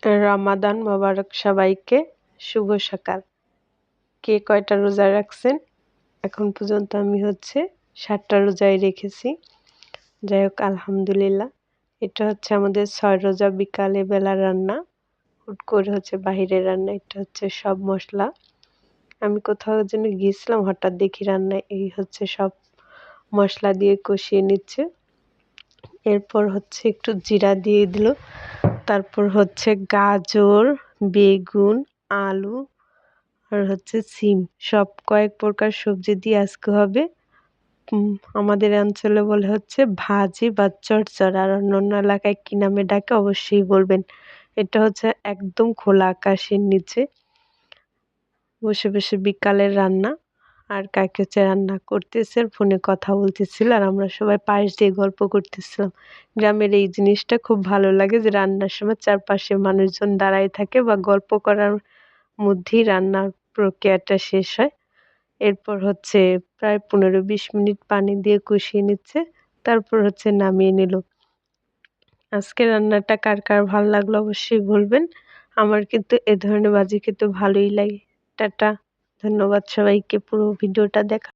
রমাদান মোবারক সবাইকে। শুভ সকাল। কে কয়টা রোজা রাখছেন? এখন পর্যন্ত আমি 7টা রোজাই রেখেছি। যাই হোক আলহামদুলিল্লাহ। এটা আমাদের 6 রোজা বিকালে বেলা রান্না। হুট করে বাহিরের রান্না। এটা সব মশলা। আমি কোথাও যেন গিয়েছিলাম, হঠাৎ দেখি রান্নায় এই সব মশলা দিয়ে কষিয়ে নিচ্ছে। এরপর একটু জিরা দিয়ে দিল, তারপর গাজর, বেগুন, আলু আর সিম, সব কয়েক প্রকার সবজি দিয়ে আজকে হবে। আমাদের অঞ্চলে বলে ভাজি বা চচ্চড়া, আর অন্যান্য এলাকায় কি নামে ডাকে অবশ্যই বলবেন। এটা একদম খোলা আকাশের নিচে বসে বসে বিকালের রান্না। আর কাকে রান্না করতেছে, ফোনে কথা বলতেছিল, আর আমরা সবাই পাশ দিয়ে গল্প করতেছিলাম। গ্রামের এই জিনিসটা খুব ভালো লাগে যে রান্নার সময় চারপাশে মানুষজন দাঁড়ায় থাকে বা গল্প করার মধ্যেই রান্নার প্রক্রিয়াটা শেষ হয়। এরপর প্রায় 15-20 মিনিট পানি দিয়ে কষিয়ে নিচ্ছে, তারপর নামিয়ে নিল। আজকে রান্নাটা কার কার ভালো লাগলো অবশ্যই বলবেন। আমার কিন্তু এ ধরনের ভাজি খেতে ভালোই লাগে। টাটা। ধন্যবাদ সবাইকে পুরো ভিডিওটা দেখা।